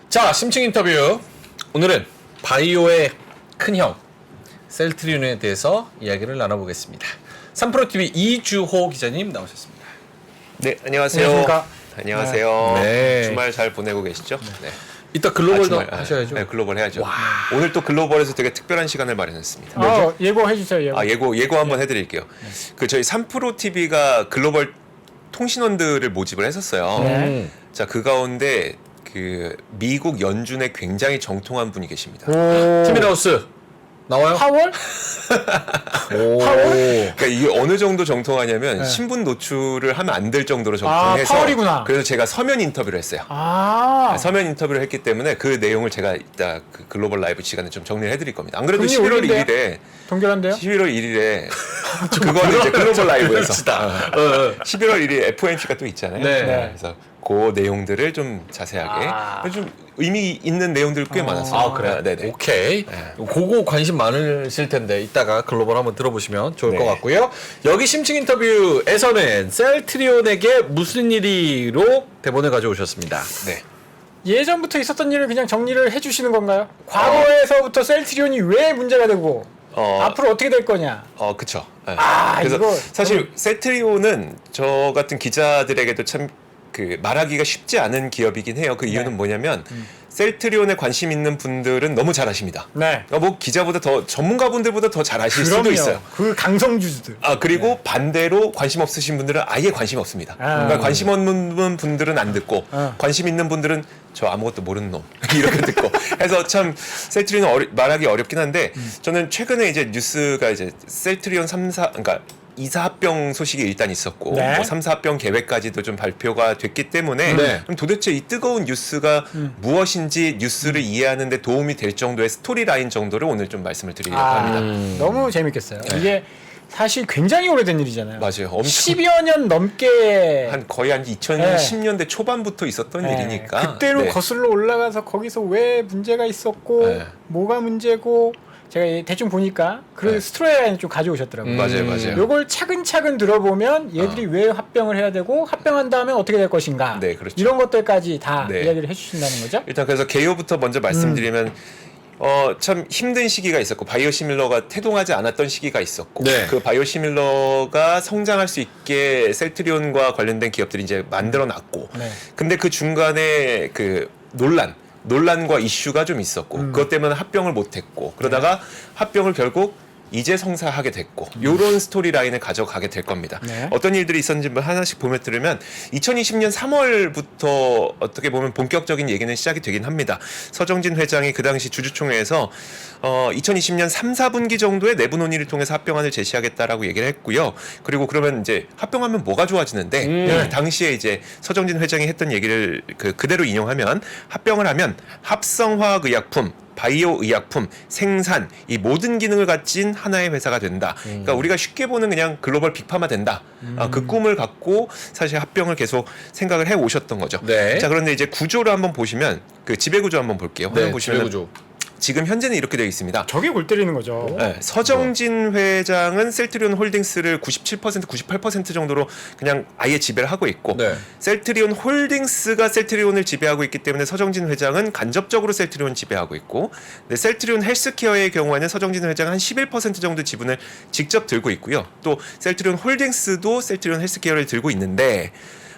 자, 심층 인터뷰. 오늘은 바이오의 큰형 셀트리온에 대해서 이야기를 나눠보겠습니다. 3프로TV 이주호 기자님 나오셨습니다. 네, 안녕하세요. 안녕하십니까. 안녕하세요. 네. 주말 잘 보내고 계시죠? 네. 이따 글로벌도 주말, 하셔야죠. 네, 글로벌 해야죠. 오늘 또 글로벌에서 되게 특별한 시간을 마련했습니다. 예고해 주세요. 예고 한번 해드릴게요. 그 저희 3프로TV가 글로벌 통신원들을 모집을 했었어요. 네. 자, 그 가운데 그 미국 연준에 굉장히 정통한 분이 계십니다. 티미나우스 나와요? 파월? 오. 그러니까 이게 어느 정도 정통하냐면 신분 노출을 하면 안 될 정도로 정통해서 파월이구나. 그래서 제가 서면 인터뷰를 했어요. 서면 인터뷰를 했기 때문에 그 내용을 제가 이따 그 글로벌 라이브 시간에 좀 정리를 해드릴 겁니다. 안 그래도 금리 11월 올린대요? 1일에 동결한데요? 11월 1일에 그거는 이제 글로벌 라이브에서 11월 1일 FOMC가 또 있잖아요. 네. 그래서 그 내용들을 좀 자세하게 좀 의미 있는 내용들 꽤 많았어요. 아, 그래요? 네네. 오케이. 그거 관심 많으실 텐데 이따가 글로벌 한번 들어보시면 좋을 네. 것 같고요. 여기 심층 인터뷰에서는 셀트리온에게 무슨 일이로 대본을 가져오셨습니다. 네. 예전부터 있었던 일을 그냥 정리를 해 주시는 건가요? 과거에서부터 셀트리온이 왜 문제가 되고 앞으로 어떻게 될 거냐? 그쵸. 네. 아, 그래서 이거 사실 셀트리온은 저 같은 기자들에게도 참 그 말하기가 쉽지 않은 기업이긴 해요. 그 이유는 뭐냐면 셀트리온에 관심 있는 분들은 너무 잘 아십니다. 네. 그러니까 뭐 기자보다 더 전문가분들보다 더 잘 아실 수도 있어요. 그 강성주주들. 그리고 반대로 관심 없으신 분들은 아예 관심 없습니다. 그러니까 관심 없는 분들은 안 듣고 관심 있는 분들은 저 아무것도 모르는 놈 이렇게 듣고 해서 참 셀트리온 말하기 어렵긴 한데 저는 최근에 이제 뉴스가 이제 셀트리온 3사 그러니까 2사 합병 소식이 일단 있었고 네. 뭐 3사 합병 계획까지도 좀 발표가 됐기 때문에 네. 그럼 도대체 이 뜨거운 뉴스가 무엇인지 뉴스를 이해하는 데 도움이 될 정도의 스토리라인 정도를 오늘 좀 말씀을 드리려고 합니다. 너무 재밌겠어요. 이게 사실 굉장히 오래된 일이잖아요. 맞아요. 엄청 10여 년 넘게 거의 한 2010년대 초반부터 있었던 일이니까 그때로 네. 거슬러 올라가서 거기서 왜 문제가 있었고 네. 뭐가 문제고 제가 대충 보니까 그 네. 스토리라인을 좀 가져오셨더라고요. 맞아요. 요걸 차근차근 들어보면 얘들이 왜 합병을 해야 되고 합병한 다음에 어떻게 될 것인가 네, 그렇죠. 이런 것들까지 다 네. 이야기를 해주신다는 거죠. 일단 그래서 개요부터 먼저 말씀드리면 참 힘든 시기가 있었고 바이오시밀러가 태동하지 않았던 시기가 있었고 네. 그 바이오시밀러가 성장할 수 있게 셀트리온과 관련된 기업들이 이제 만들어놨고 네. 근데 그 중간에 그 논란과 이슈가 좀 있었고 그것 때문에 합병을 못했고 그러다가 합병을 결국 이제 성사하게 됐고 요런 스토리라인을 가져가게 될 겁니다. 네. 어떤 일들이 있었는지 뭐 하나씩 보면 들으면 2020년 3월부터 어떻게 보면 본격적인 얘기는 시작이 되긴 합니다. 서정진 회장이 그 당시 주주총회에서 2020년 3, 4분기 정도에 내부 논의를 통해서 합병안을 제시하겠다라고 얘기를 했고요. 그리고 그러면 이제 합병하면 뭐가 좋아지는데 당시에 이제 서정진 회장이 했던 얘기를 그대로 인용하면 합병을 하면 합성화학의약품 바이오 의약품, 생산 이 모든 기능을 갖진 하나의 회사가 된다. 그러니까 우리가 쉽게 보는 그냥 글로벌 빅파마 된다. 그 꿈을 갖고 사실 합병을 계속 생각을 해 오셨던 거죠. 네. 자, 그런데 이제 구조를 한번 보시면 그 지배 구조 한번 볼게요. 네, 보시면 구조. 지금 현재는 이렇게 되어 있습니다. 저게 골 때리는 거죠. 네, 서정진 회장은 셀트리온 홀딩스를 97%, 98% 정도로 그냥 아예 지배를 하고 있고 네. 셀트리온 홀딩스가 셀트리온을 지배하고 있기 때문에 서정진 회장은 간접적으로 셀트리온 지배하고 있고 근데 셀트리온 헬스케어의 경우에는 서정진 회장은 한 11% 정도 지분을 직접 들고 있고요. 또 셀트리온 홀딩스도 셀트리온 헬스케어를 들고 있는데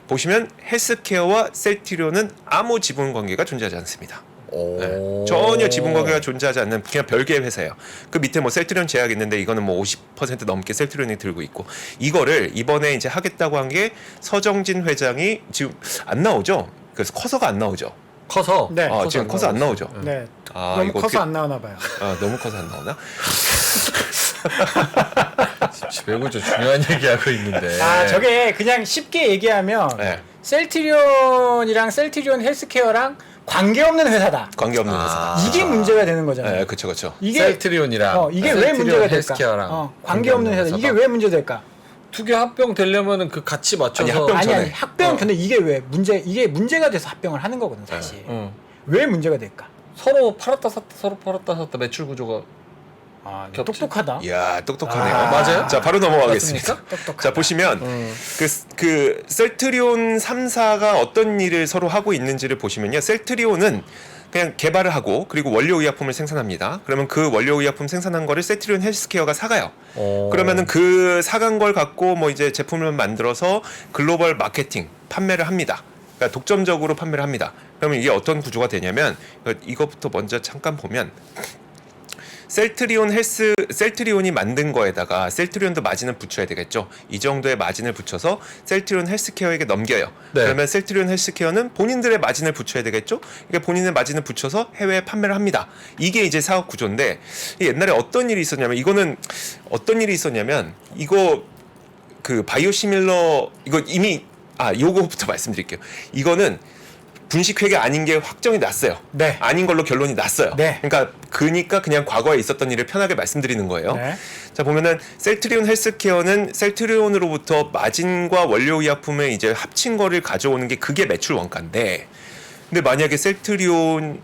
보시면 헬스케어와 셀트리온은 아무 지분 관계가 존재하지 않습니다. 네. 전혀 지분 관계가 존재하지 않는 그냥 별개의 회사예요. 그 밑에 뭐 셀트리온 제약이 있는데 이거는 뭐 50% 넘게 셀트리온이 들고 있고 이거를 이번에 이제 하겠다고 한 게 서정진 회장이 지금 안 나오죠. 그래서 커서가 안 나오죠. 커서. 네. 지금 커서 안 나오죠. 네. 아, 너무 이거 커서 어떻게- 안 나오나 봐요. 너무 커서 안 나오나? 지배 구조 중요한 얘기하고 있는데. 저게 그냥 쉽게 얘기하면 네. 셀트리온이랑 셀트리온 헬스케어랑 관계없는 회사다. 관계없는 회사. 이게 문제가 되는 거잖아요. 네, 그렇죠. 이게 셀트리온이랑 이게 왜 셀트리온 문제가 될까? 헬스케어랑 관계없는 회사. 이게 왜 문제 될까? 두 개 합병 되려면은 그 같이 맞춰서 아니, 합병 전에. 아니 합병 근데 이게 왜 이게 문제가 돼서 합병을 하는 거거든 사실. 왜 문제가 될까? 서로 팔았다 샀다 매출 구조가 겹치. 똑똑하다. 이야, 똑똑하네요. 맞아요? 자, 바로 넘어가겠습니다. 맞습니까? 똑똑하다. 자, 보시면 그 셀트리온 3사가 어떤 일을 서로 하고 있는지를 보시면요. 셀트리온은 그냥 개발을 하고 그리고 원료 의약품을 생산합니다. 그러면 그 원료 의약품 생산한 거를 셀트리온 헬스케어가 사가요. 그러면은 그 사간 걸 갖고 뭐 이제 제품을 만들어서 글로벌 마케팅 판매를 합니다. 그러니까 독점적으로 판매를 합니다. 그러면 이게 어떤 구조가 되냐면 이것부터 먼저 잠깐 보면 셀트리온이 만든 거에다가 셀트리온도 마진을 붙여야 되겠죠. 이 정도의 마진을 붙여서 셀트리온 헬스케어에게 넘겨요. 네. 그러면 셀트리온 헬스케어는 본인들의 마진을 붙여야 되겠죠. 이게 본인의 마진을 붙여서 해외에 판매를 합니다. 이게 이제 사업 구조인데 옛날에 어떤 일이 있었냐면 이거 그 바이오시밀러 이거 이미 요거부터 말씀드릴게요. 이거는 분식회계 아닌 게 확정이 났어요. 네. 아닌 걸로 결론이 났어요. 네. 그러니까 그냥 과거에 있었던 일을 편하게 말씀드리는 거예요. 네. 자 보면은 셀트리온 헬스케어는 셀트리온으로부터 마진과 원료 의약품을 이제 합친 거를 가져오는 게 그게 매출 원가인데, 근데 만약에 셀트리온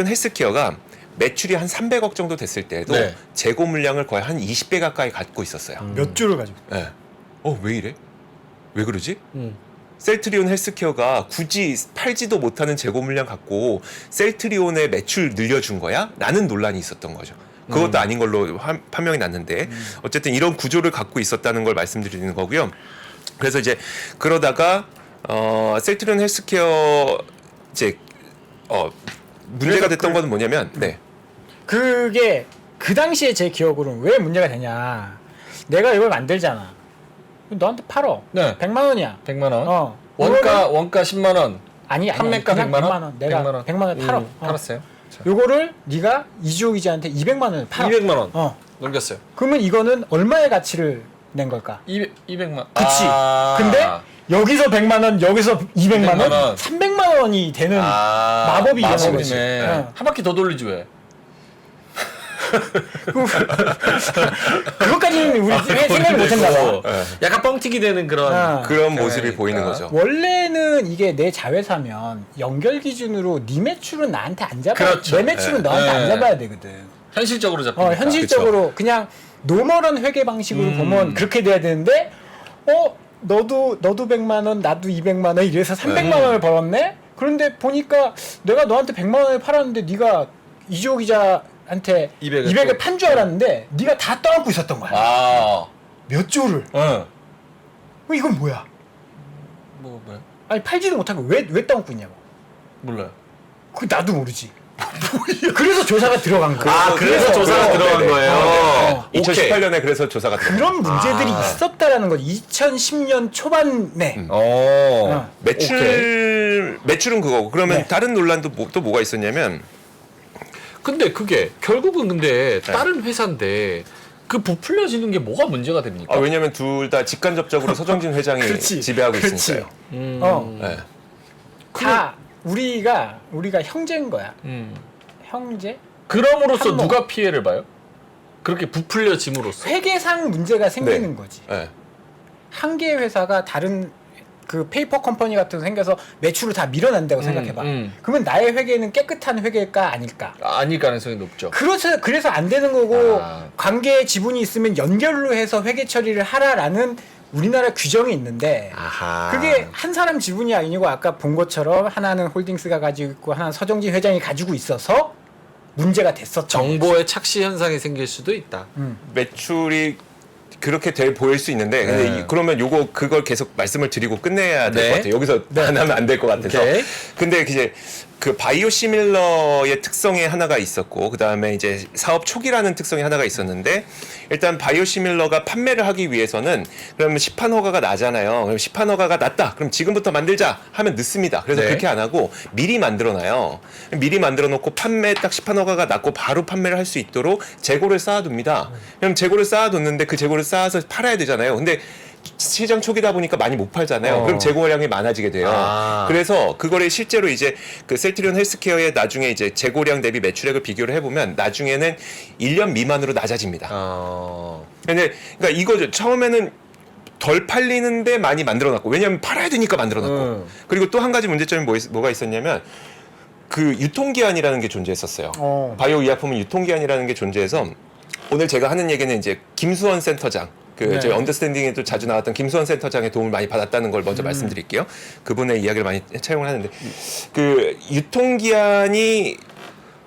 헬스케어가 매출이 한 300억 정도 됐을 때도 네. 재고 물량을 거의 한 20배 가까이 갖고 있었어요. 몇 주를 가지고. 네. 왜 이래? 왜 그러지? 셀트리온 헬스케어가 굳이 팔지도 못하는 재고 물량 갖고 셀트리온의 매출 늘려준 거야? 라는 논란이 있었던 거죠. 그것도 아닌 걸로 판명이 났는데 어쨌든 이런 구조를 갖고 있었다는 걸 말씀드리는 거고요. 그래서 이제 그러다가 셀트리온 헬스케어 이제 문제가 됐던 거는 뭐냐면 그게 그 당시에 제 기억으로는 왜 문제가 되냐. 내가 이걸 만들잖아. 너한테 팔어. 네. 100만 원이야. 100만 원. 이거를- 원가 10만 원. 아니 판매가 그냥 100만 원? 100만 원. 내가 100만 원. 100만 원 팔어. 팔았어요. 자, 요거를 네가 이주호 기자한테 200만 원을 팔아. 200만 원. 넘겼어요. 그러면 이거는 얼마의 가치를 낸 걸까? 200만. 그치. 근데 여기서 100만 원, 여기서 200만 200만 원, 원. 300만 원이 되는 마법이 일어난 거지. 한 바퀴 더 돌리지 왜? 그것까지는 우리 생각을 못했나 봐. 약간 뻥튀기 되는 그런 그런 모습이 그러니까. 보이는 거죠. 원래는 이게 내 자회사면 연결 기준으로 네 매출은 나한테 안 잡아. 그렇죠. 내 매출은 너한테 안 잡아야 되거든. 현실적으로 잡히니까. 현실적으로 그냥 노멀한 회계 방식으로 보면 그렇게 돼야 되는데 너도 100만 원, 나도 200만 원 이래서 300만 원을 벌었네. 그런데 보니까 내가 너한테 100만 원을 팔았는데 네가 이주호 기자한테 200을 판 줄 알았는데 네가 다 떠안고 있었던 거야. 몇 조를. 이건 뭐야? 뭐야? 아니 팔지도 못하고 왜 떠안고 있냐고. 몰라요. 그 나도 모르지. 그래서 조사가 들어간 거야. 그래서 조사가 들어간 거예요. 2018년에 그래서 조사가 들어간 그런 문제들이 있었다라는 거지. 2010년 초반에. 매출은 그거고. 그러면 네. 다른 논란도 또 뭐가 있었냐면 근데 그게 결국은 다른 회사인데 그 부풀려지는 게 뭐가 문제가 됩니까? 왜냐면 둘 다 직간접적으로 서정진 회장이 그렇지. 지배하고 그렇지. 있으니까요. 네. 다 우리가 형제인 거야. 형제? 그럼으로써 한몫. 누가 피해를 봐요? 그렇게 부풀려짐으로써? 회계상 문제가 생기는 네. 거지. 네. 한 개의 회사가 다른 그 페이퍼 컴퍼니 같은 거 생겨서 매출을 다 밀어낸다고 생각해봐. 그러면 나의 회계는 깨끗한 회계가 아닐까? 아닐 가능성이 높죠. 그래서 안 되는 거고 아. 관계 지분이 있으면 연결로 해서 회계 처리를 하라라는 우리나라 규정이 있는데 아하. 그게 한 사람 지분이 아니고 아까 본 것처럼 하나는 홀딩스가 가지고 있고 하나는 서정진 회장이 가지고 있어서 문제가 됐었죠. 정보의 착시 현상이 생길 수도 있다. 매출이 그렇게 보일 수 있는데 근데 네. 그러면 그걸 계속 말씀을 드리고 끝내야 될 것 네. 같아요. 여기서 안 하면 안 될 것 같아서. 오케이. 근데 이제 그 바이오시밀러의 특성이 하나가 있었고 그다음에 이제 사업 초기라는 특성이 하나가 있었는데 일단 바이오시밀러가 판매를 하기 위해서는 그러면 시판 허가가 나잖아요. 그럼 시판 허가가 났다. 그럼 지금부터 만들자 하면 늦습니다. 그래서 네. 그렇게 안 하고 미리 만들어 놔요. 미리 만들어 놓고 판매 딱 시판 허가가 났고 바로 판매를 할 수 있도록 재고를 쌓아둡니다. 그럼 재고를 쌓아뒀는데 그 재고를 쌓아서 팔아야 되잖아요. 근데 시장 초기다 보니까 많이 못 팔잖아요. 그럼 재고량이 많아지게 돼요. 그래서 그거를 실제로 이제 그 셀트리온 헬스케어의 나중에 이제 재고량 대비 매출액을 비교를 해보면 나중에는 1년 미만으로 낮아집니다. 근데 그러니까 이거죠. 처음에는 덜 팔리는데 많이 만들어놨고 왜냐하면 팔아야 되니까 만들어놨고 그리고 또 한 가지 문제점이 뭐가 있었냐면 그 유통기한이라는 게 존재했었어요. 바이오 의약품은 유통기한이라는 게 존재해서 오늘 제가 하는 얘기는 이제 김수원 센터장 네. 저희 언더스탠딩에도 자주 나왔던 김수원 센터장의 도움을 많이 받았다는 걸 먼저 말씀드릴게요. 그분의 이야기를 많이 차용을 하는데 그 유통기한이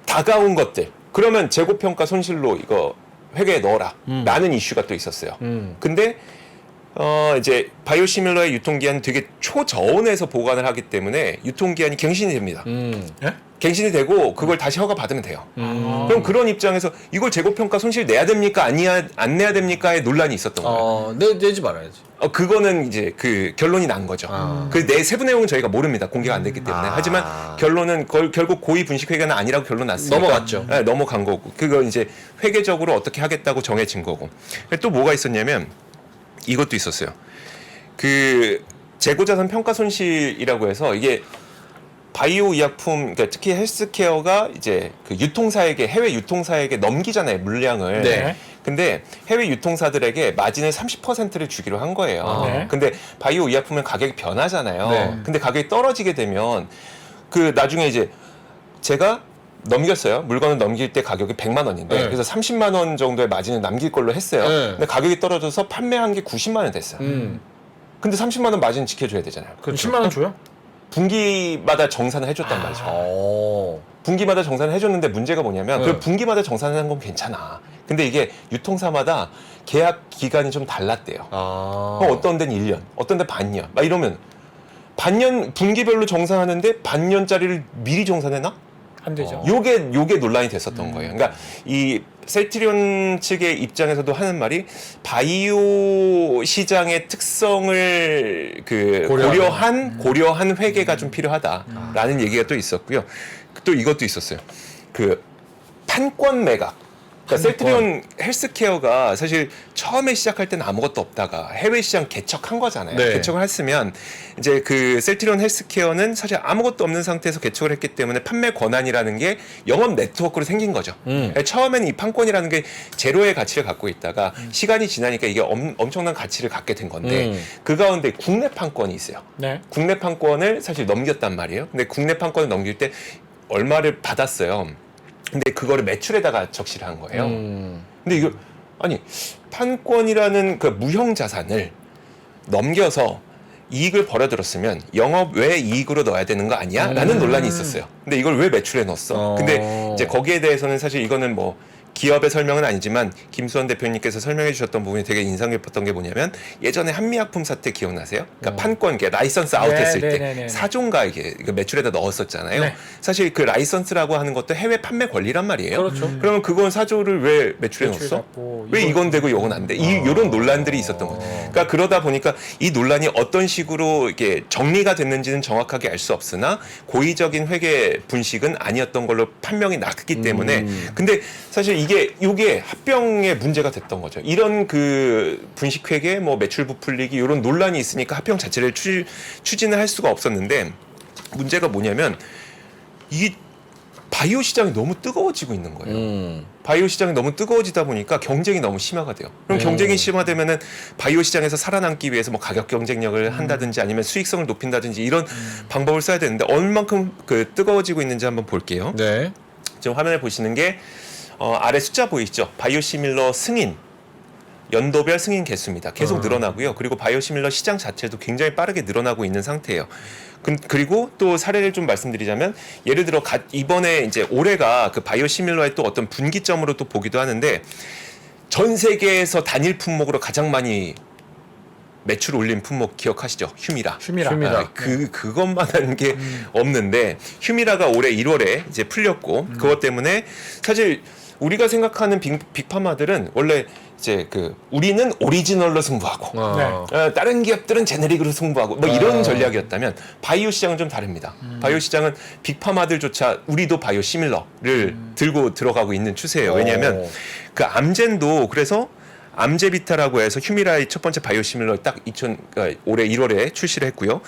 다가온 것들 그러면 재고평가 손실로 이거 회계에 넣어라 라는 이슈가 또 있었어요. 근데 이제 바이오시밀러의 유통기한은 되게 초저온에서 보관을 하기 때문에 유통기한이 갱신이 됩니다. 예? 갱신이 되고 그걸 다시 허가 받으면 돼요. 그럼 그런 입장에서 이걸 재고평가 손실 내야 됩니까? 안 내야 됩니까의 논란이 있었던 거예요. 내지 말아야지. 그거는 이제 그 결론이 난 거죠. 그 내 세부 내용은 저희가 모릅니다. 공개가 안 됐기 때문에. 하지만 결론은 결국 고의 분식 회계는 아니라고 결론 났으니까 넘어갔죠. 네, 넘어간 거고. 그거 이제 회계적으로 어떻게 하겠다고 정해진 거고. 또 뭐가 있었냐면 이것도 있었어요. 그 재고자산 평가 손실이라고 해서 이게 바이오 의약품, 그러니까 특히 헬스케어가 이제 그 유통사에게 해외 유통사에게 넘기잖아요 물량을. 네. 근데 해외 유통사들에게 마진을 30%를 주기로 한 거예요. 네. 근데 바이오 의약품은 가격이 변하잖아요. 네. 근데 가격이 떨어지게 되면 그 나중에 이제 제가 넘겼어요. 물건을 넘길 때 가격이 100만 원인데 네. 그래서 30만 원 정도의 마진을 남길 걸로 했어요. 네. 근데 가격이 떨어져서 판매한 게 90만 원 됐어요. 근데 30만 원 마진 지켜줘야 되잖아요. 그렇죠. 10만 원 줘요? 분기마다 정산을 해줬단 말이죠. 어. 분기마다 정산을 해줬는데 문제가 뭐냐면 네. 그 분기마다 정산을 한 건 괜찮아. 근데 이게 유통사마다 계약 기간이 좀 달랐대요. 어떤 데는 1년, 어떤 데 반년. 막 이러면 반년 분기별로 정산하는데 반년짜리를 미리 정산해놔? 안 되죠. 요게 논란이 됐었던 거예요. 그러니까 이 셀트리온 측의 입장에서도 하는 말이 바이오 시장의 특성을 그 고려한 회계가 좀 필요하다라는 얘기가 또 있었고요. 또 이것도 있었어요. 그 판권 매각. 그러니까 셀트리온 헬스케어가 사실 처음에 시작할 때는 아무것도 없다가 해외 시장 개척한 거잖아요. 네. 개척을 했으면 이제 그 셀트리온 헬스케어는 사실 아무것도 없는 상태에서 개척을 했기 때문에 판매 권한이라는 게 영업 네트워크로 생긴 거죠. 처음에는 이 판권이라는 게 제로의 가치를 갖고 있다가 시간이 지나니까 이게 엄청난 가치를 갖게 된 건데 그 가운데 국내 판권이 있어요. 네. 국내 판권을 사실 넘겼단 말이에요. 근데 국내 판권을 넘길 때 얼마를 받았어요. 근데 그거를 매출에다가 적시를 한 거예요. 근데 이거 아니 판권이라는 그 무형 자산을 넘겨서 이익을 벌어들였으면 영업 외 이익으로 넣어야 되는 거 아니야? 라는 논란이 있었어요. 근데 이걸 왜 매출에 넣었어? 근데 이제 거기에 대해서는 사실 이거는 뭐 기업의 설명은 아니지만 김수원 대표님께서 설명해 주셨던 부분이 되게 인상 깊었던 게 뭐냐면 예전에 한미약품 사태 기억나세요? 그러니까 판권, 라이선스 아웃했을 때 사종가 이게 매출에다 넣었었잖아요. 네. 사실 그 라이선스라고 하는 것도 해외 판매 권리란 말이에요. 그렇죠. 그러면 그건 사조를 왜 매출에 매출에 넣었어? 넣고 왜 이건 되고 이건 안 돼? 이런 논란들이 있었던 거예요. 그러니까 그러다 보니까 이 논란이 어떤 식으로 이게 정리가 됐는지는 정확하게 알 수 없으나 고의적인 회계 분식은 아니었던 걸로 판명이 났기 때문에 근데 사실 요게 합병의 문제가 됐던 거죠. 이런 그 분식 회계, 뭐 매출 부풀리기 이런 논란이 있으니까 합병 자체를 추진을 할 수가 없었는데 문제가 뭐냐면 이 바이오 시장이 너무 뜨거워지고 있는 거예요. 바이오 시장이 너무 뜨거워지다 보니까 경쟁이 너무 심화가 돼요. 그럼 경쟁이 심화되면은 바이오 시장에서 살아남기 위해서 뭐 가격 경쟁력을 한다든지 아니면 수익성을 높인다든지 이런 방법을 써야 되는데 얼만큼 그 뜨거워지고 있는지 한번 볼게요. 네. 지금 화면에 보시는 게 아래 숫자 보이시죠? 바이오시밀러 승인 연도별 승인 개수입니다. 계속 늘어나고요. 그리고 바이오시밀러 시장 자체도 굉장히 빠르게 늘어나고 있는 상태예요. 그리고 또 사례를 좀 말씀드리자면 예를 들어 이번에 이제 올해가 그 바이오시밀러의 또 어떤 분기점으로 또 보기도 하는데 전 세계에서 단일 품목으로 가장 많이 매출 올린 품목 기억하시죠? 휴미라. 그것만한 게 없는데 휴미라가 올해 1월에 이제 풀렸고 그것 때문에 사실 우리가 생각하는 빅파마들은 원래 이제 우리는 오리지널로 승부하고 다른 기업들은 제네릭으로 승부하고 뭐 이런 전략이었다면 바이오 시장은 좀 다릅니다. 바이오 시장은 빅파마들조차 우리도 바이오 시밀러를 들고 들어가고 있는 추세예요. 왜냐하면 그 암젠도 그래서 암제비타라고 해서 휴미라의 첫 번째 바이오시밀러 딱 올해 1월에 출시를 했고요.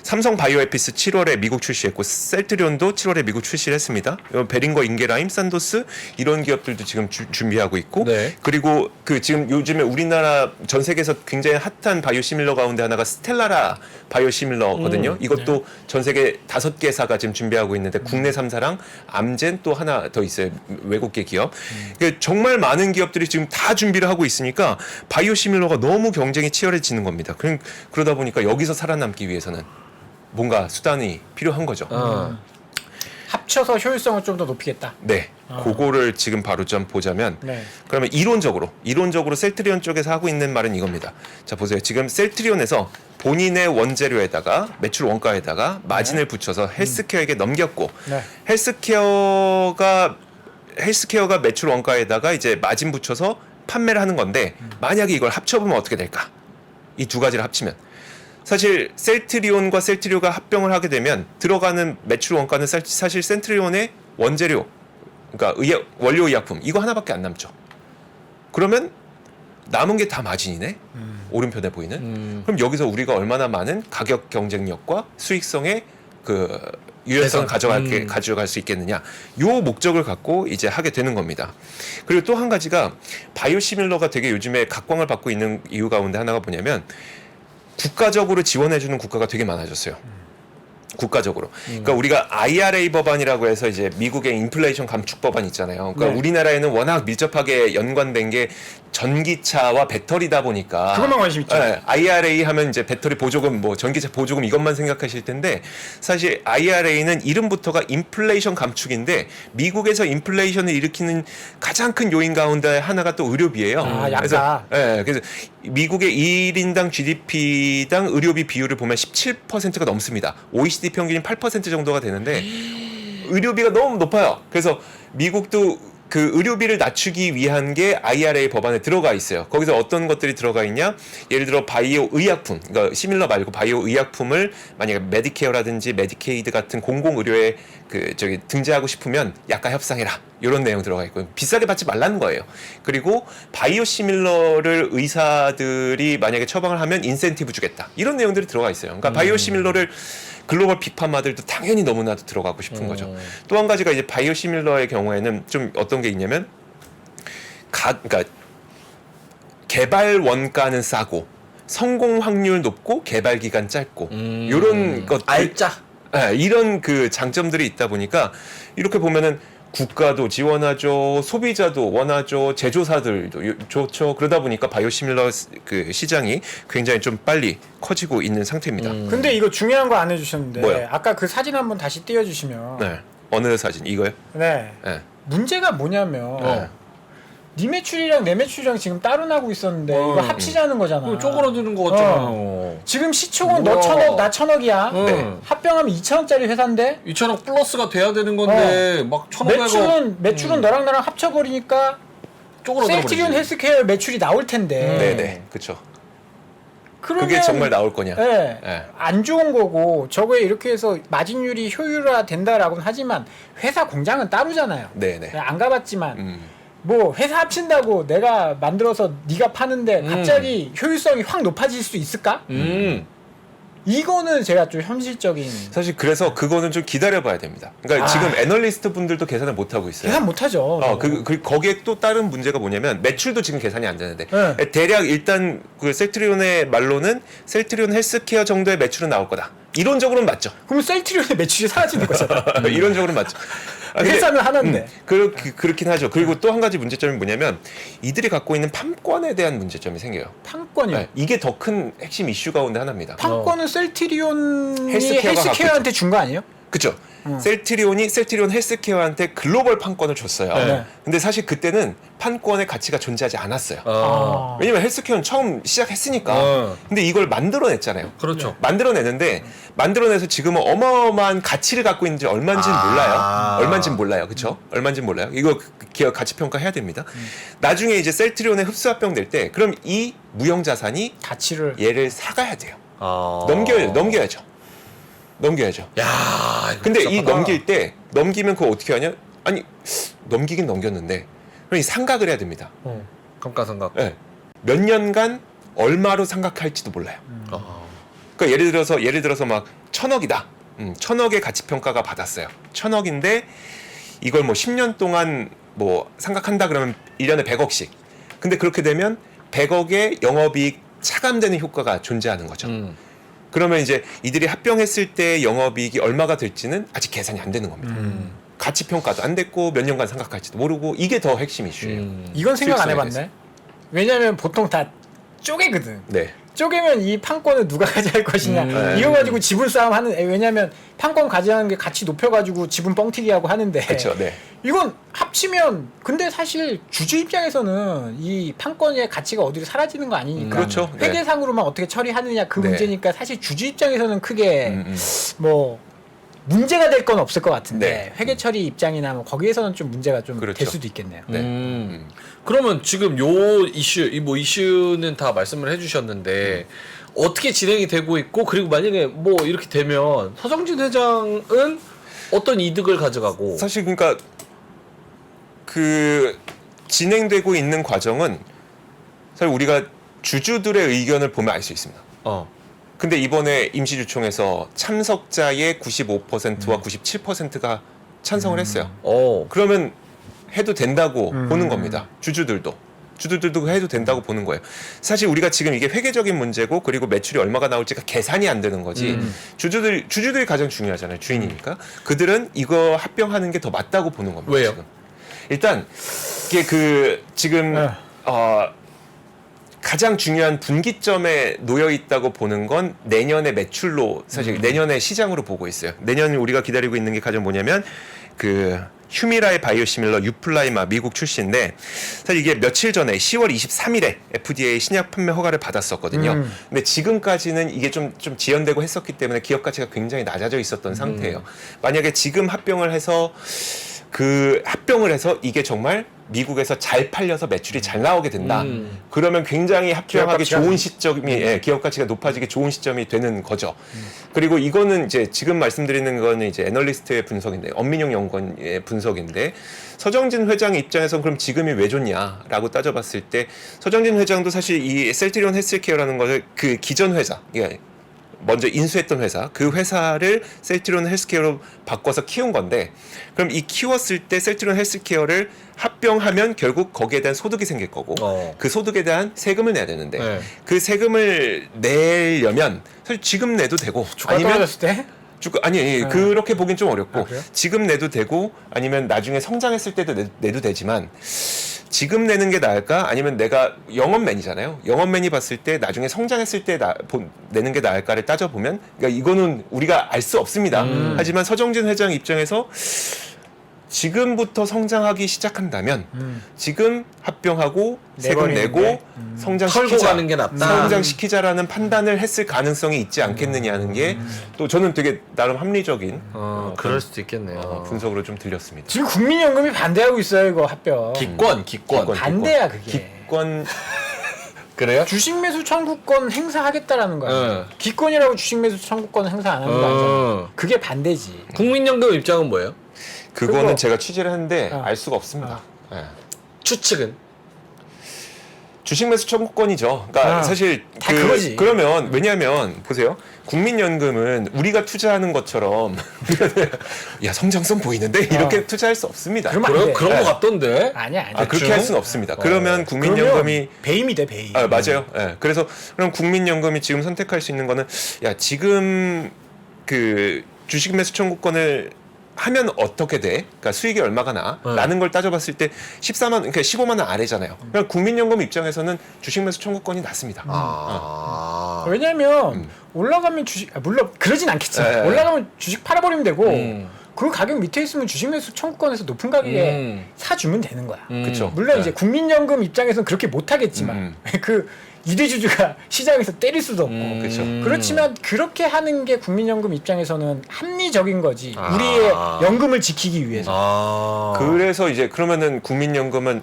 삼성 바이오에피스 7월에 미국 출시했고 셀트리온도 7월에 미국 출시를 했습니다. 베링거 인게라임, 산도스 이런 기업들도 지금 준비하고 있고 네. 그리고 지금 요즘에 우리나라 전 세계에서 굉장히 핫한 바이오시밀러 가운데 하나가 스텔라라 바이오시밀러거든요. 이것도 전 세계 5개사가 지금 준비하고 있는데 국내 3사랑 암젠 또 하나 더 있어요. 외국계 기업. 정말 많은 기업들이 지금 다 준비를 하고 있으니까 보니까 바이오시밀러가 너무 경쟁이 치열해지는 겁니다. 그러다 보니까 여기서 살아남기 위해서는 뭔가 수단이 필요한 거죠. 합쳐서 효율성을 좀 더 높이겠다. 네, 그거를 지금 바로 좀 보자면 네. 그러면 이론적으로 셀트리온 쪽에서 하고 있는 말은 이겁니다. 자 보세요. 지금 셀트리온에서 본인의 원재료에다가 매출 원가에다가 마진을 붙여서 헬스케어에게 넘겼고 네. 헬스케어가 매출 원가에다가 이제 마진 붙여서 판매를 하는 건데 만약에 이걸 합쳐보면 어떻게 될까? 이 두 가지를 합치면 사실 셀트리온과 셀트리온가 합병을 하게 되면 들어가는 매출 원가는 사실 셀트리온의 원재료, 그러니까 원료 의약품 이거 하나밖에 안 남죠. 그러면 남은 게 다 마진이네. 오른편에 보이는. 그럼 여기서 우리가 얼마나 많은 가격 경쟁력과 수익성의 그 유연성을 가져갈 수 있겠느냐. 요 목적을 갖고 이제 하게 되는 겁니다. 그리고 또 한 가지가 바이오시밀러가 되게 요즘에 각광을 받고 있는 이유 가운데 하나가 뭐냐면 국가적으로 지원해주는 국가가 되게 많아졌어요. 국가적으로. 그러니까 우리가 IRA 법안이라고 해서 이제 미국의 인플레이션 감축 법안 있잖아요. 그러니까 네. 우리나라에는 워낙 밀접하게 연관된 게 전기차와 배터리다 보니까 그것만 관심 있죠. 네, IRA 하면 이제 배터리 보조금, 뭐 전기차 보조금 이것만 생각하실 텐데 사실 IRA는 이름부터가 인플레이션 감축인데 미국에서 인플레이션을 일으키는 가장 큰 요인 가운데 하나가 또 의료비예요. 약가. 그래서 미국의 1인당 GDP당 의료비 비율을 보면 17%가 넘습니다. OECD 평균이 8% 정도가 되는데 의료비가 너무 높아요. 그래서 미국도 그 의료비를 낮추기 위한 게 IRA 법안에 들어가 있어요. 거기서 어떤 것들이 들어가 있냐? 예를 들어 바이오 의약품, 그러니까 시밀러 말고 바이오 의약품을 만약에 메디케어라든지 메디케이드 같은 공공 의료에 등재하고 싶으면 약가 협상해라. 이런 내용 들어가 있고요. 비싸게 받지 말라는 거예요. 그리고 바이오 시밀러를 의사들이 만약에 처방을 하면 인센티브 주겠다. 이런 내용들이 들어가 있어요. 그러니까 바이오 시밀러를 글로벌 빅파마들도 당연히 너무나도 들어가고 싶은 거죠. 또 한 가지가 이제 바이오시밀러의 경우에는 좀 어떤 게 있냐면 그러니까 개발 원가는 싸고 성공 확률 높고 개발 기간 짧고 이런 것 알짜. 네, 이런 그 장점들이 있다 보니까 이렇게 보면은 국가도 지원하죠, 소비자도 원하죠, 제조사들도 좋죠. 그러다 보니까 바이오시밀러 그 시장이 굉장히 좀 빨리 커지고 있는 상태입니다. 근데 이거 중요한 거 안 해주셨는데 뭐요? 아까 그 사진 한번 다시 띄워주시면 네, 어느 사진 이거요? 네. 네. 문제가 뭐냐면 네. 네 매출이랑 내 매출이랑 지금 따로 나고 있었는데 이거 합치자는 거잖아. 쪼그라드는 거 같잖아요. 지금 시총은 뭐야. 너 1,000억 나 1,000억이야. 네. 합병하면 2,000억짜리 회사인데 2천억 플러스가 돼야 되는 건데 막 1,500억 매출은 너랑 나랑 합쳐버리니까 쪼그라들어 셀트리온 버리지. 헬스케어 매출이 나올 텐데. 네네, 그렇죠. 그러면 그게 정말 나올 거냐? 네, 네. 안 좋은 거고 저거에 이렇게 해서 마진율이 효율화 된다라고는 하지만 회사 공장은 따로잖아요. 네네. 안 가봤지만 뭐 회사 합친다고 내가 만들어서 네가 파는데 갑자기 효율성이 확 높아질 수 있을까? 이거는 제가 좀 현실적인 사실 그래서 그거는 좀 기다려봐야 됩니다. 그러니까 지금 애널리스트 분들도 계산을 못 하고 있어요. 계산 못하죠. 거기에 또 다른 문제가 뭐냐면 매출도 지금 계산이 안 되는데 네. 대략 일단 그 셀트리온의 말로는 셀트리온 헬스케어 정도의 매출은 나올 거다. 이론적으로는 맞죠. 그러면 셀트리온의 매출이 사라지는 거잖아. 이론적으로는 맞죠. 근데, 회사는 하나인데. 그렇긴 하죠. 그리고 또 한 가지 문제점이 뭐냐면 이들이 갖고 있는 판권에 대한 문제점이 생겨요. 판권이요. 네, 이게 더 큰 핵심 이슈 가운데 하나입니다. 판권은 셀트리온이 헬스케어가 헬스케어한테 준 거 아니에요? 그쵸? 셀트리온 헬스케어한테 글로벌 판권을 줬어요. 네. 근데 사실 그때는 판권의 가치가 존재하지 않았어요. 아. 왜냐면 헬스케어는 처음 시작했으니까. 근데 이걸 만들어냈잖아요. 그렇죠. 만들어내는데 만들어내서 지금은 어마어마한 가치를 갖고 있는지 얼마인지는 몰라요. 얼마인지는 몰라요. 그쵸? 얼마인지는 몰라요. 이거 기업 가치 평가해야 됩니다. 나중에 이제 셀트리온에 흡수 합병 될 때 그럼 이 무형 자산이 가치를 얘를 사가야 돼요. 아. 넘겨야죠. 야, 근데 이 복잡하다. 넘기면 그거 어떻게 하냐? 아니 넘기긴 넘겼는데 그럼 이 상각을 해야 됩니다. 감가상각. 네. 몇 년간 얼마로 상각할지도 몰라요. 그러니까 예를 들어서 막 1,000억이다. 1,000억의 가치 평가가 받았어요. 1,000억인데 이걸 뭐 10년 동안 뭐 상각한다 그러면 1년에 100억씩. 근데 그렇게 되면 100억의 영업이익 차감되는 효과가 존재하는 거죠. 그러면 이제 이들이 합병했을 때 영업이익이 얼마가 될지는 아직 계산이 안 되는 겁니다. 가치 평가도 안 됐고 몇 년간 상각할지도 모르고 이게 더 핵심 이슈예요. 이건 생각 안 수익성에 해봤네. 대해서. 왜냐면 보통 다 쪼개거든. 네. 쪼개면 이 판권을 누가 가져갈 것이냐 이거 가지고 지분 싸움 하는 왜냐면 판권 가져가는 게 가치 높여가지고 지분 뻥튀기 하고 하는데 그렇죠. 네. 이건 합치면 근데 사실 주주 입장에서는 이 판권의 가치가 어디로 사라지는 거 아니니까 그렇죠. 네. 회계상으로만 어떻게 처리하느냐 그 네. 문제니까 사실 주주 입장에서는 크게 뭐 문제가 될 건 없을 것 같은데 네. 회계 처리 입장이나 뭐 거기에서는 좀 문제가 좀 될 그렇죠. 수도 있겠네요. 네. 그러면 지금 요 이슈는 다 말씀을 해주셨는데 어떻게 진행이 되고 있고 그리고 만약에 뭐 이렇게 되면 서정진 회장은 어떤 이득을 가져가고 사실 그러니까 그 진행되고 있는 과정은 사실 우리가 주주들의 의견을 보면 알 수 있습니다. 근데 이번에 임시주총에서 참석자의 95%와 97%가 찬성을 했어요. 그러면 해도 된다고 보는 겁니다. 주주들도 해도 된다고 보는 거예요. 사실 우리가 지금 이게 회계적인 문제고 그리고 매출이 얼마가 나올지가 계산이 안 되는 거지. 주주들이 가장 중요하잖아요. 주인이니까. 그들은 이거 합병하는 게 더 맞다고 보는 겁니다. 왜요? 지금. 일단 이게 그 지금 가장 중요한 분기점에 놓여 있다고 보는 건 내년의 매출로 사실 내년의 시장으로 보고 있어요. 내년 우리가 기다리고 있는 게 가장 뭐냐면 그 휴미라의 바이오시밀러 유플라이마 미국 출시인데 사실 이게 며칠 전에 10월 23일에 FDA 신약 판매 허가를 받았었거든요. 근데 지금까지는 이게 좀 지연되고 했었기 때문에 기업 가치가 굉장히 낮아져 있었던 상태예요. 만약에 지금 합병을 해서 이게 정말 미국에서 잘 팔려서 매출이 잘 나오게 된다. 그러면 굉장히 합병하기 좋은 시점이 기업 가치가 높아지기 좋은 시점이 되는 거죠. 그리고 이거는 이제 지금 말씀드리는 거는 이제 애널리스트의 분석인데 엄민용 연구원의 분석인데 서정진 회장 입장에서는 그럼 지금이 왜 좋냐라고 따져봤을 때 서정진 회장도 사실 이 셀트리온 헬스케어라는 것을 그 기존 회사 먼저 인수했던 회사, 그 회사를 셀트리온 헬스케어로 바꿔서 키운 건데 그럼 이 키웠을 때 셀트리온 헬스케어를 합병하면 결국 거기에 대한 소득이 생길 거고 그 소득에 대한 세금을 내야 되는데 그 세금을 내려면 사실 지금 내도 되고 주가 떨어졌을 때? 그렇게 보긴 좀 어렵고 그래요? 지금 내도 되고 아니면 나중에 성장했을 때도 내도 되지만 지금 내는 게 나을까? 아니면 내가 영업맨이잖아요. 영업맨이 봤을 때 나중에 성장했을 때 내는 게 나을까를 따져보면 그러니까 이거는 우리가 알 수 없습니다. 하지만 서정진 회장 입장에서 지금부터 성장하기 시작한다면 지금 합병하고 세금 내고 털고 가는 게 낫다. 성장시키자라는 판단을 했을 가능성이 있지 않겠느냐는 게 또 저는 되게 나름 합리적인 그럴 수도 있겠네요. 분석으로 좀 들렸습니다. 지금 국민연금이 반대하고 있어요 이거 합병. 기권. 반대야 그게. 기권 그래요? 주식 매수 청구권 행사하겠다라는 거야. 기권이라고 주식 매수 청구권 행사 안 하는 거 아니잖아. 그게 반대지. 국민연금 입장은 뭐예요? 그거는 그거- 제가 취재를 했는데 알 수가 없습니다. 예. 추측은? 주식 매수 청구권이죠. 그러니까 사실 다 그거지. 그러면 왜냐하면 보세요. 국민연금은 우리가 투자하는 것처럼 야 성장성 보이는데 이렇게 투자할 수 없습니다. 그러면 안 돼. 그런 거 같던데. 아니야. 그렇게 할 수는 없습니다. 그러면 국민연금이 배임이 돼 배임. 맞아요. 예. 그래서 그럼 국민연금이 지금 선택할 수 있는 거는 야 지금 그 주식 매수 청구권을 하면 어떻게 돼? 그러니까 수익이 얼마가 나? 라는 걸 따져봤을 때 14만, 그러니까 15만 원 아래잖아요. 그러니까 국민연금 입장에서는 주식 매수 청구권이 낮습니다. 왜냐면 올라가면 주식 물론 그러진 않겠지만 네. 올라가면 주식 팔아버리면 되고 그 가격 밑에 있으면 주식 매수 청구권에서 높은 가격에 사주면 되는 거야. 그렇죠. 물론 네. 이제 국민연금 입장에서는 그렇게 못하겠지만 그 이대주주가 시장에서 때릴 수도 없고 그렇죠. 그렇지만 그렇게 하는 게 국민연금 입장에서는 합리적인 거지. 우리의 연금을 지키기 위해서. 그래서 이제 그러면은 국민연금은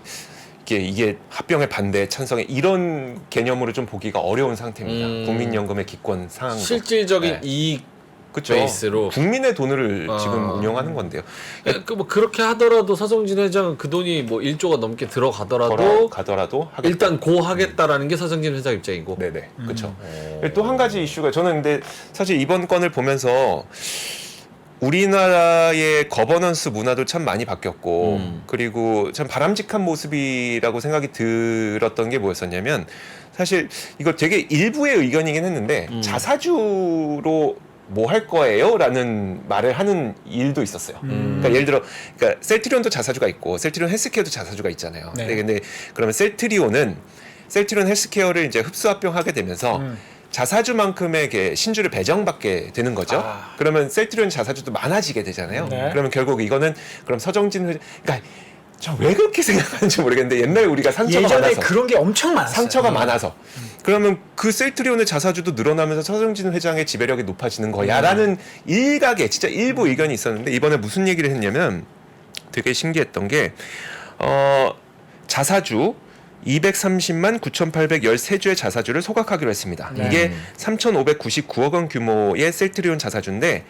이게 합병의 반대 찬성에 이런 개념으로 좀 보기가 어려운 상태입니다. 국민연금의 기권 상황 실질적인 네. 이익 그쵸. 베이스로. 국민의 돈을 지금 운영하는 건데요. 뭐 그렇게 하더라도 서정진 회장은 그 돈이 뭐 1조가 넘게 들어가더라도 가더라도 하겠다. 일단 고하겠다라는 게 서정진 회장 입장이고. 네네. 그렇죠. 또 한 가지 이슈가 저는 근데 사실 이번 건을 보면서 우리나라의 거버넌스 문화도 참 많이 바뀌었고 그리고 참 바람직한 모습이라고 생각이 들었던 게 뭐였었냐면 사실 이거 되게 일부의 의견이긴 했는데 자사주로 뭐 할 거예요? 라는 말을 하는 일도 있었어요. 그러니까 예를 들어, 그러니까 셀트리온도 자사주가 있고, 셀트리온 헬스케어도 자사주가 있잖아요. 네. 근데 그러면 셀트리온은 셀트리온 헬스케어를 이제 흡수 합병하게 되면서 자사주만큼의 신주를 배정받게 되는 거죠. 아. 그러면 셀트리온 자사주도 많아지게 되잖아요. 네. 그러면 결국 이거는 그럼 서정진 회장, 그러니까 저 왜 그렇게 생각하는지 모르겠는데 옛날에 우리가 상처가 예전에 많아서 그런 게 엄청 많았어요. 상처가 많아서 그러면 그 셀트리온의 자사주도 늘어나면서 서정진 회장의 지배력이 높아지는 거야라는 일각의 진짜 일부 의견이 있었는데 이번에 무슨 얘기를 했냐면 되게 신기했던 게 자사주 230만 9,813주의 자사주를 소각하기로 했습니다. 네. 이게 3,599억 원 규모의 셀트리온 자사주인데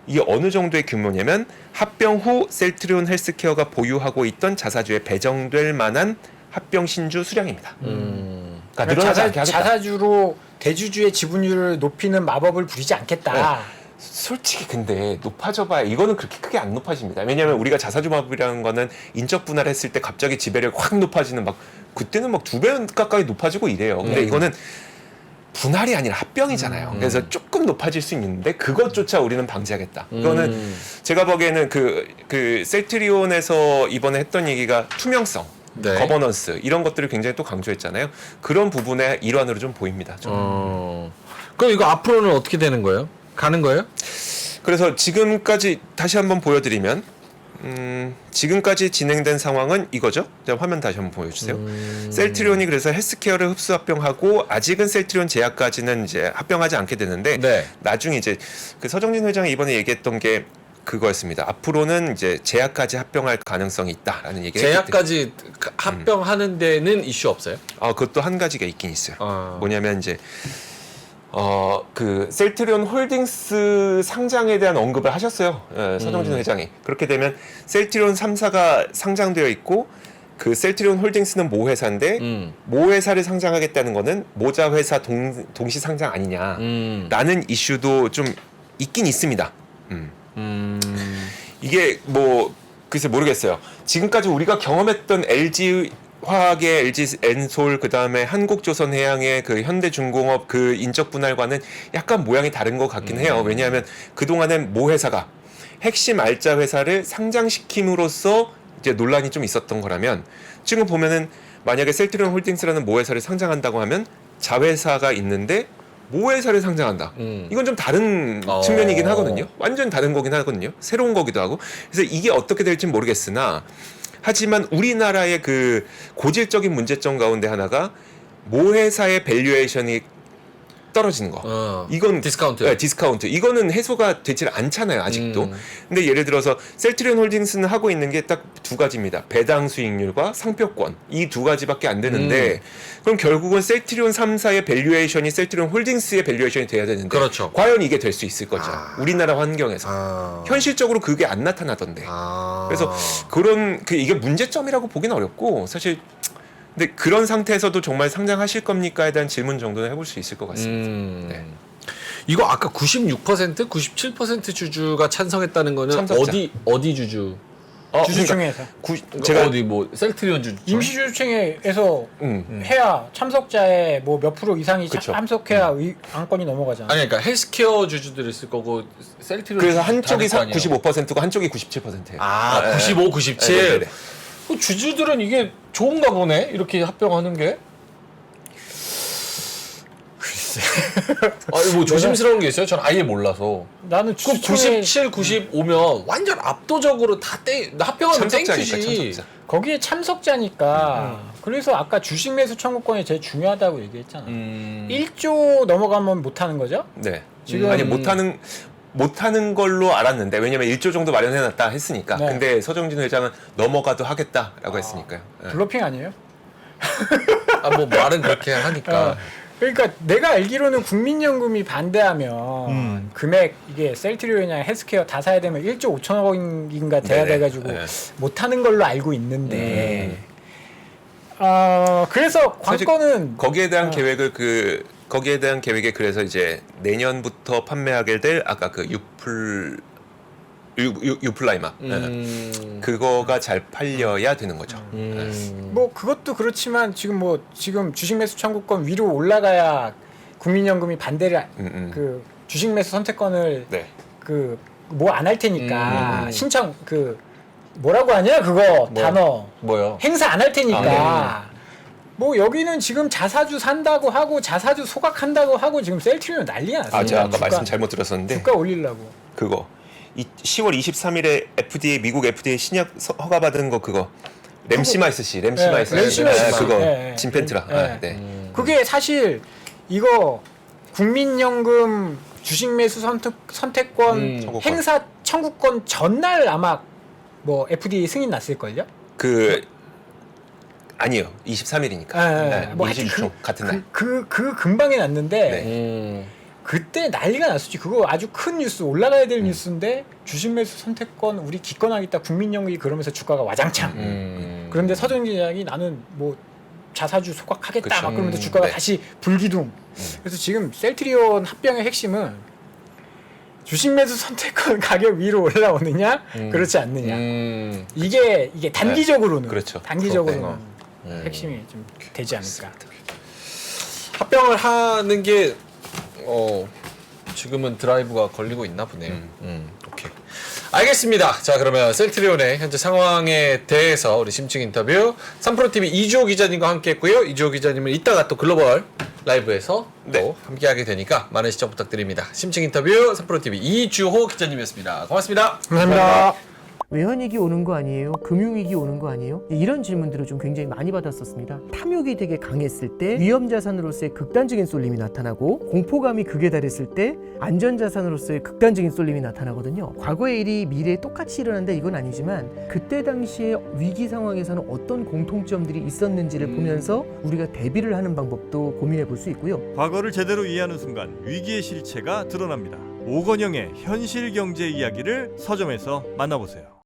이게 어느 정도의 규모냐면 합병 후 셀트리온 헬스케어가 보유하고 있던 자사주에 배정될 만한 합병 신주 수량입니다. 그러니까 늘어나지 않게 하겠다. 자사주로 대주주의 지분율을 높이는 마법을 부리지 않겠다. 네. 솔직히 근데 높아져봐야 이거는 그렇게 크게 안 높아집니다. 왜냐하면 우리가 자사주 마법이라는 거는 인적 분할했을 때 갑자기 지배력이 확 높아지는 막 그때는 막 2배 가까이 높아지고 이래요. 근데 이거는 분할이 아니라 합병이잖아요. 그래서 조금 높아질 수 있는데 그것조차 우리는 방지하겠다. 이거는 제가 보기에는 그 셀트리온에서 이번에 했던 얘기가 투명성, 네. 거버넌스 이런 것들을 굉장히 또 강조했잖아요. 그런 부분의 일환으로 좀 보입니다. 저는. 그럼 이거 앞으로는 어떻게 되는 거예요? 가는 거예요? 그래서 지금까지 다시 한번 보여드리면 지금까지 진행된 상황은 이거죠. 자, 화면 다시 한번 보여주세요. 셀트리온이 그래서 헬스케어를 흡수 합병하고 아직은 셀트리온 제약까지는 이제 합병하지 않게 되는데 네. 나중에 이제 그 서정진 회장이 이번에 얘기했던 게 그거였습니다. 앞으로는 이제 제약까지 합병할 가능성이 있다라는 얘기를 제약까지 합병하는 데는 이슈 없어요? 그것도 한 가지가 있긴 있어요. 아. 뭐냐면 이제 그 셀트리온 홀딩스 상장에 대한 언급을 하셨어요. 서정진 회장이. 그렇게 되면 셀트리온 3사가 상장되어 있고 그 셀트리온 홀딩스는 모 회사인데 모 회사를 상장하겠다는 거는 모자 회사 동시 상장 아니냐라는 이슈도 좀 있긴 있습니다. 이게 뭐 글쎄 모르겠어요. 지금까지 우리가 경험했던 LG 화학의 LG 엔솔 그다음에 한국조선해양의 그 현대중공업 그 인적 분할과는 약간 모양이 다른 것 같긴 해요. 왜냐하면 그동안엔 모 회사가 핵심 알짜 회사를 상장시킴으로써 이제 논란이 좀 있었던 거라면 지금 보면은 만약에 셀트리온 홀딩스라는 모 회사를 상장한다고 하면 자회사가 있는데 모 회사를 상장한다. 이건 좀 다른 측면이긴 하거든요. 완전 다른 거긴 하거든요. 새로운 거기도 하고. 그래서 이게 어떻게 될지는 모르겠으나 하지만 우리나라의 그 고질적인 문제점 가운데 하나가 모 회사의 밸류에이션이 떨어지는 거. 이건 디스카운트. 네, 디스카운트. 이거는 해소가 되질 않잖아요, 아직도. 근데 예를 들어서 셀트리온 홀딩스는 하고 있는 게 딱 두 가지입니다. 배당 수익률과 상표권. 이 두 가지밖에 안 되는데 그럼 결국은 셀트리온 3사의 밸류에이션이 셀트리온 홀딩스의 밸류에이션이 돼야 되는데 그렇죠. 과연 이게 될 수 있을 거죠. 우리나라 환경에서. 현실적으로 그게 안 나타나던데. 그래서 그런 이게 문제점이라고 보기는 어렵고 사실 근데 그런 상태에서도 정말 상장하실 겁니까에 대한 질문 정도는 해볼 수 있을 것 같습니다. 네. 이거 아까 96%, 97% 주주가 찬성했다는 거는 참석자. 어디 주주? 주주총회에서 제가 어디 뭐 셀트리온 주주? 임시주주총회에서 해야 참석자의 뭐 몇 프로 이상이 그쵸. 참석해야 안건이 넘어가잖아. 아니 그러니까 헬스케어 주주들이 있을 거고 셀트리온 그래서 주주 한쪽이 다를 거 아니에요? 95%고 한쪽이 97%예요. 95, 97. 네네네. 주주들은 이게 좋은가 보네. 이렇게 합병하는 게. 글쎄. 아니 뭐 조심스러운 게 있어요? 전 아예 몰라서. 나는 그 주주총회 97, 95면 완전 압도적으로 다 합병하면 참석자니까 땡큐지. 참석자. 거기에 참석자니까 그래서 아까 주식 매수 청구권이 제일 중요하다고 얘기했잖아. 1조 넘어가면 못 하는 거죠? 네. 지금 아니 못하는 걸로 알았는데 왜냐면 1조 정도 마련해놨다 했으니까. 네. 근데 서정진 회장은 넘어가도 하겠다라고 했으니까요. 네. 블러핑 아니에요? 뭐 말은 그렇게 하니까. 그러니까 내가 알기로는 국민연금이 반대하면 금액 이게 셀트리온이나 헬스케어 다 사야 되면 1조 5천억인가 돼야 네네. 돼가지고 네. 못하는 걸로 알고 있는데 그래서 관건은 거기에 대한 거기에 대한 계획에 그래서 이제 내년부터 판매하게 될 아까 그 유플라이마 그거가 잘 팔려야 되는 거죠. 뭐 그것도 그렇지만 지금 주식 매수 청구권 위로 올라가야 국민연금이 반대를 그 주식 매수 선택권을 네. 그 뭐 안 할 테니까 신청 뭐라고 하냐 그거 단어 뭐요? 행사 안 할 테니까 뭐 여기는 지금 자사주 산다고 하고 자사주 소각한다고 하고 지금 셀트리온 난리가 났어요. 제가 아까 주가, 말씀 잘못 들었었는데 주가 올리려고. 그거 10월 23일에 미국 FDA 신약 허가받은 거 그거 렘시마이스시 렘시마이스. 그거 네, 진펜트라. 네. 네. 그게 사실 이거 국민연금 주식 매수 선택권 청구권. 행사 청구권 전날 아마 뭐 FDA 승인 났을걸요? 아니요. 23일이니까. 뭐 하여튼 26초 같은 날. 그 금방에 났는데 네. 그때 난리가 났었지. 그거 아주 큰 뉴스, 올라가야 될 뉴스인데 주식 매수 선택권 우리 기권하겠다 국민연금이 그러면서 주가가 와장창. 그런데 서정진 회장이 나는 뭐 자사주 소각하겠다 그쵸. 막 그러면서 주가가 네. 다시 불기둥. 그래서 지금 셀트리온 합병의 핵심은 주식 매수 선택권 가격 위로 올라오느냐 그렇지 않느냐. 이게 단기적으로는 그렇죠. 단기적으로는 핵심이 좀 되지 않을까. 합병을 하는 게 지금은 드라이브가 걸리고 있나 보네요. 오케이. 알겠습니다. 자, 그러면 셀트리온의 현재 상황에 대해서 우리 심층 인터뷰 3프로TV 이주호 기자님과 함께 했고요. 이주호 기자님은 이따가 또 글로벌 라이브에서 또 함께하게 되니까 많은 시청 부탁드립니다. 심층 인터뷰 3프로TV 이주호 기자님이었습니다. 고맙습니다. 감사합니다. 외환위기 오는 거 아니에요? 금융위기 오는 거 아니에요? 이런 질문들을 좀 굉장히 많이 받았었습니다. 탐욕이 되게 강했을 때 위험자산으로서의 극단적인 쏠림이 나타나고 공포감이 극에 달했을 때 안전자산으로서의 극단적인 쏠림이 나타나거든요. 과거의 일이 미래에 똑같이 일어난다 이건 아니지만 그때 당시에 위기 상황에서는 어떤 공통점들이 있었는지를 보면서 우리가 대비를 하는 방법도 고민해 볼 수 있고요. 과거를 제대로 이해하는 순간 위기의 실체가 드러납니다. 오건영의 현실 경제 이야기를 서점에서 만나보세요.